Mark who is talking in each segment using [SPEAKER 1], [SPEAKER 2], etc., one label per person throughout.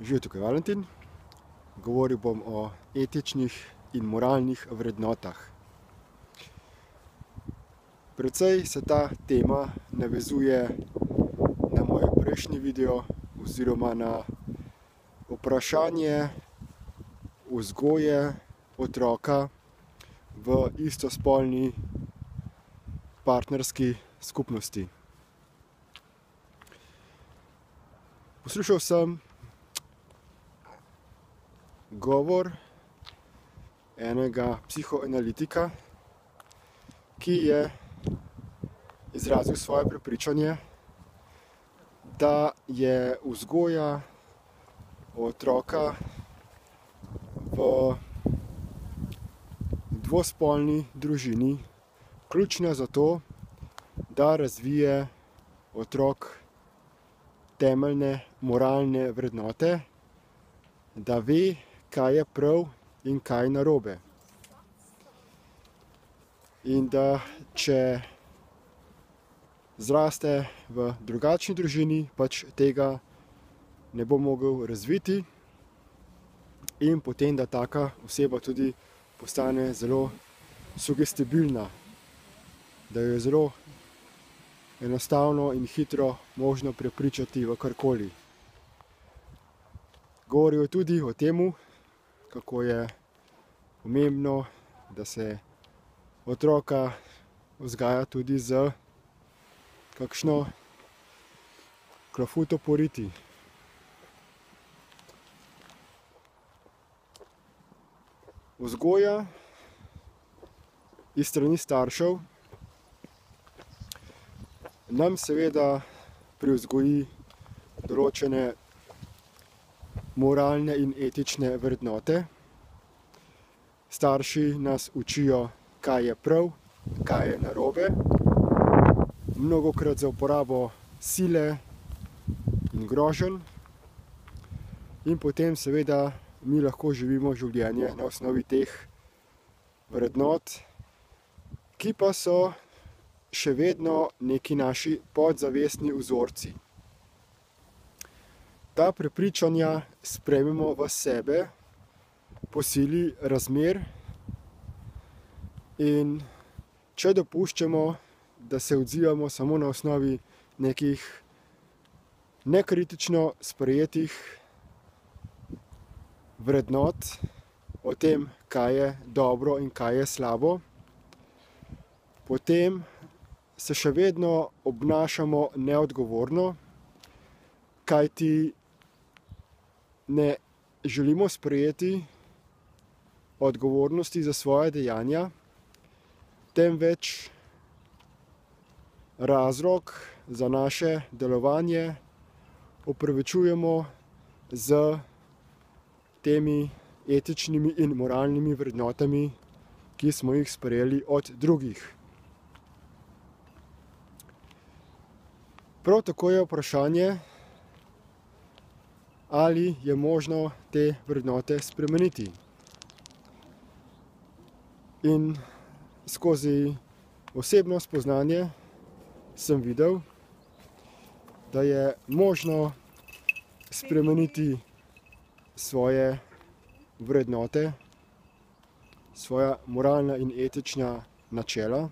[SPEAKER 1] Živijo, tukaj Valentin. Govoril bom o etičnih in moralnih vrednotah. Precej se ta tema navezuje na moj prejšnji video oziroma na vprašanje vzgoje otroka v istospolni partnerski skupnosti. Poslušal sem govor enega psihoanalitika, ki je izrazil svoje prepričanje, da je vzgoja otroka v dvospolni družini ključna za to, da razvije otrok temeljne moralne vrednote, da ve, kaj je prav in kaj narobe. In da če zraste v drugačni družini, pač tega ne bo mogel razviti in potem, da taka oseba tudi postane zelo sugestibilna, da jo je zelo enostavno in hitro možno prepričati v karkoli. Govoril je tudi o tem, kako je pomembno, da se otroka vzgaja tudi z kakšno klofuto po riti. Vzgoja iz strani staršev nam seveda privzgoji določene moralne in etične vrednote. Starši nas učijo, kaj je prav, kaj je narobe. Mnogokrat za uporabo sile in groženj. In potem seveda mi lahko živimo življenje na osnovi teh vrednot, ki pa so še vedno neki naši podzavestni vzorci. Ta prepričanja sprejmemo v sebe po sili razmer in če dopuščamo, da se odzivamo samo na osnovi nekih nekritično sprejetih vrednot o tem, kaj je dobro in kaj je slabo, potem se še vedno obnašamo neodgovorno, kajti ne želimo sprejeti odgovornosti za svoje dejanja, temveč razlog za naše delovanje opravičujemo z temi etičnimi in moralnimi vrednotami, ki smo jih sprejeli od drugih. Prav tako je vprašanje, ali je možno te vrednote spremeniti. In skozi osebno spoznanje sem videl, da je možno spremeniti svoje vrednote, svoja moralna in etična načela,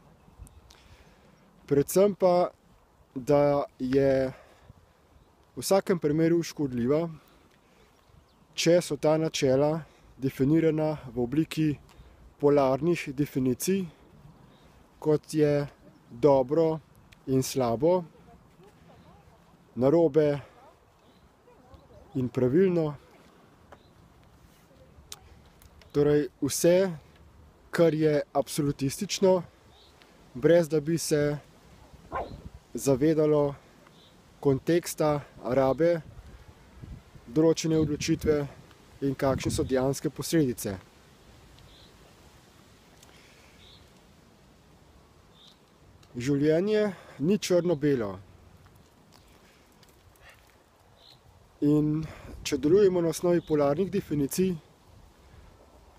[SPEAKER 1] predvsem pa, da je v vsakem primeru škodljiva, če so ta načela definirana v obliki polarnih definicij, kot je dobro in slabo, narobe in pravilno. Torej vse, kar je absolutistično, brez da bi se zavedalo konteksta rabe določene odločitve in kakšne so dejanske posledice. Življenje ni črno-belo. In če delujemo na osnovi polarnih definicij,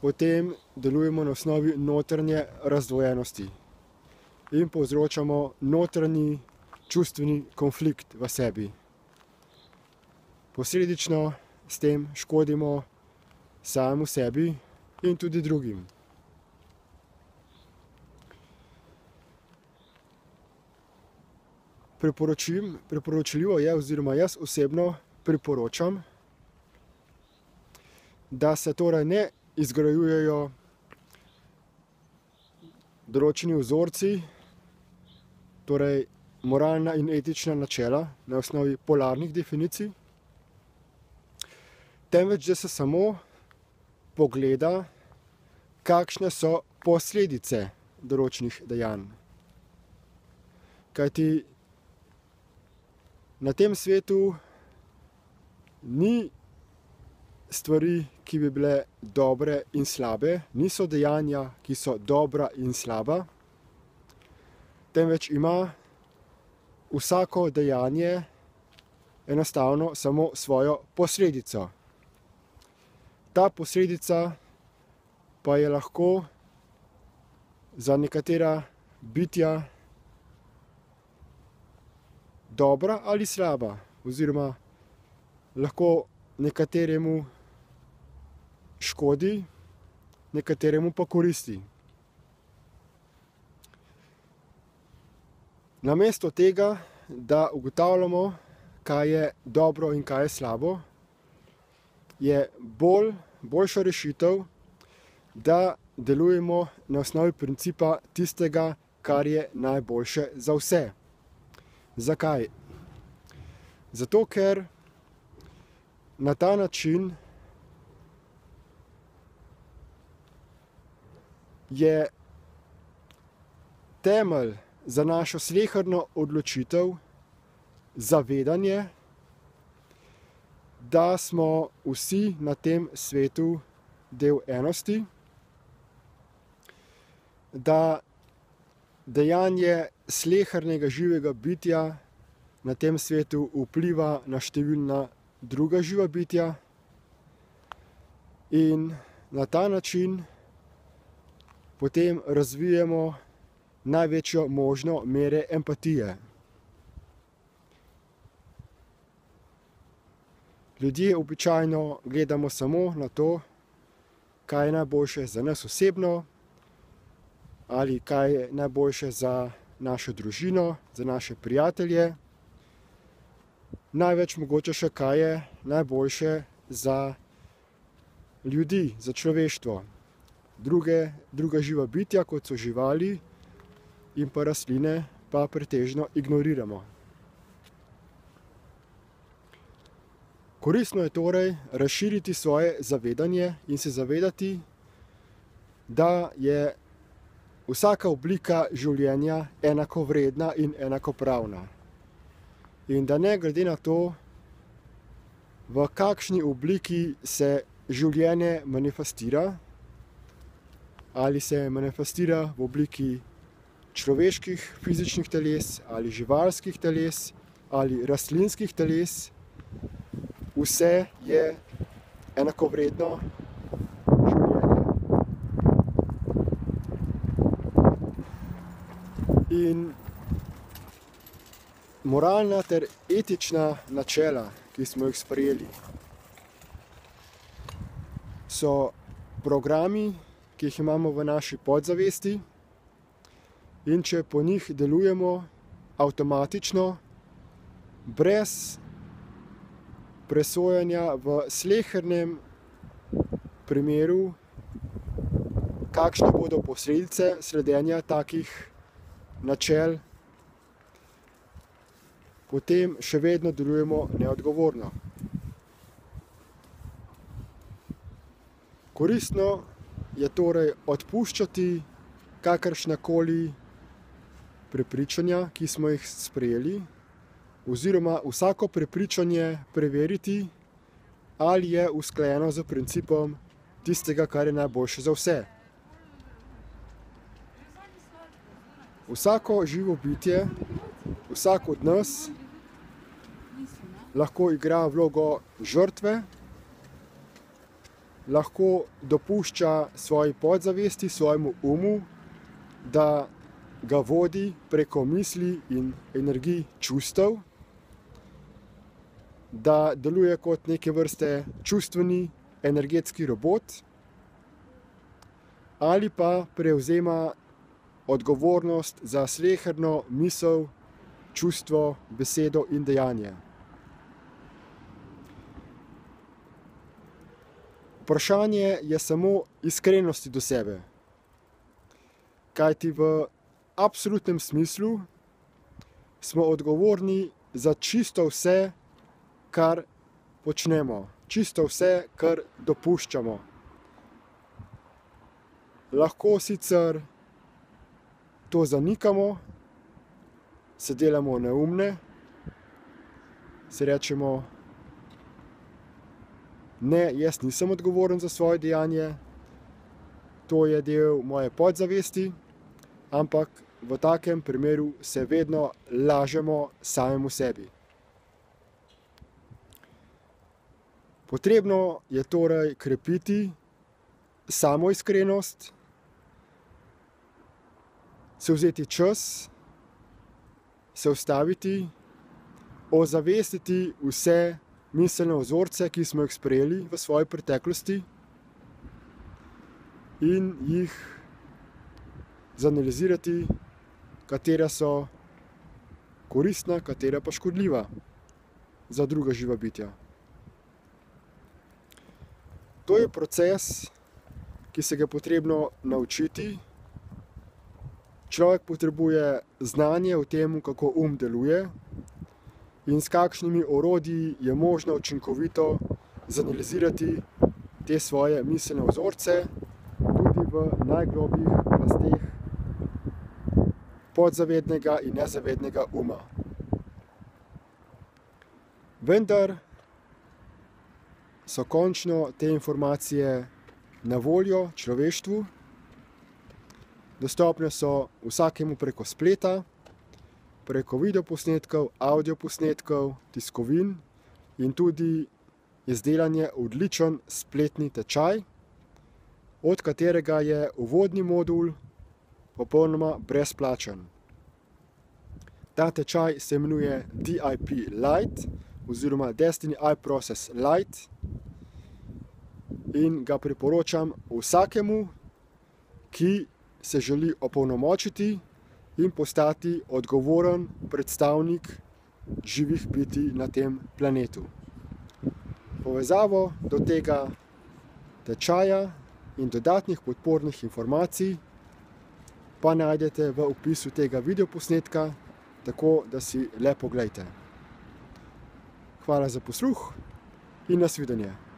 [SPEAKER 1] potem delujemo na osnovi notranje razdvojenosti in povzročamo notranji čustveni konflikt v sebi. Posledično s tem škodimo samemu sebi in tudi drugim. Priporočljivo je, oziroma jaz osebno priporočam, da se torej ne izgrajujejo določeni vzorci, torej moralna in etična načela na osnovi polarnih definicij, temveč da se samo pogleda, kakšne so posledice določenih dejanj. Kajti na tem svetu ni stvari, ki bi bile dobre in slabe, niso dejanja, ki so dobra in slaba, temveč ima vsako dejanje enostavno samo svojo posledico. Ta posledica pa je lahko za nekatera bitja dobra ali slaba, oziroma lahko nekateremu škodi, nekateremu pa koristi. Namesto tega, da ugotavljamo, kaj je dobro in kaj je slabo, je boljša rešitev, da delujemo na osnovi principa tistega, kar je najboljše za vse. Zakaj? Zato, ker na ta način je temelj za našo sleherno odločitev zavedanje, da smo vsi na tem svetu del enosti, da dejanje slehernega živega bitja na tem svetu vpliva na številna druga živa bitja in na ta način potem razvijemo največjo možno mere empatije. Ljudje običajno gledamo samo na to, kaj je najboljše za nas osebno ali kaj je najboljše za našo družino, za naše prijatelje. Največ mogoče še kaj je najboljše za ljudi, za človeštvo. Druga živa bitja, kot so živali in pa rastline, pa pretežno ignoriramo. Koristno je torej razširiti svoje zavedanje in se zavedati, da je vsaka oblika življenja enakovredna in enakopravna. In da ne glede na to, v kakšni obliki se življenje manifestira, ali se manifestira v obliki človeških fizičnih teles, ali živalskih teles, ali rastlinskih teles, vse je enakovredno življenje. In moralna ter etična načela, ki smo jih sprejeli, so programi, ki jih imamo v naši podzavesti, in če po njih delujemo avtomatično, brez presojanja v slehernem primeru, kakšne bodo posledice sledenja takih načel, potem še vedno delujemo neodgovorno. Koristno je torej odpuščati kakršnakoli prepričanja, ki smo jih sprejeli, oziroma vsako prepričanje preveriti, ali je usklajeno z principom tistega, kar je najboljše za vse. Vsako živo bitje, vsak od nas lahko igra vlogo žrtve, lahko dopušča svoji podzavesti, svojemu umu, da ga vodi preko misli in energij čustev da deluje kot neke vrste čustveni, energetski robot, ali pa prevzema odgovornost za sleherno misel, čustvo, besedo in dejanje. Vprašanje je samo iskrenosti do sebe, kajti v absolutnem smislu smo odgovorni za čisto vse, kar počnemo, čisto vse, kar dopuščamo. Lahko sicer to zanikamo, se delamo neumne, si rečemo, ne, jaz nisem odgovoren za svoje dejanje, to je del moje podzavesti, ampak v takem primeru se vedno lažemo samemu sebi. Potrebno je torej krepiti samoiskrenost, se vzeti čas, se ustaviti, ozavestiti vse miselne vzorce, ki smo jih sprejeli v svoji preteklosti in jih zanalizirati, katera so koristna, katera pa škodljiva za druga živa bitja. To je proces, ki se ga je potrebno naučiti. Človek potrebuje znanje o tem, kako deluje in s kakšnimi orodji je možno učinkovito zanalizirati te svoje miselne vzorce, tudi v najglobjih plasteh podzavednega in nezavednega uma. Vendar so končno te informacije na voljo človeštvu, dostopne so vsakemu preko spleta, preko videoposnetkov, audioposnetkov, tiskovin in tudi izdelan je odličen spletni tečaj, od katerega je uvodni modul popolnoma brezplačen. Ta tečaj se imenuje DIP Lite oziroma Destiny iProcess Lite in ga priporočam vsakemu, ki se želi opolnomočiti in postati odgovoren predstavnik živih bitij na tem planetu. Povezavo do tega tečaja in dodatnih podpornih informacij pa najdete v opisu tega videoposnetka, tako da si le poglejte. Hvala za posluh in nasvidenje.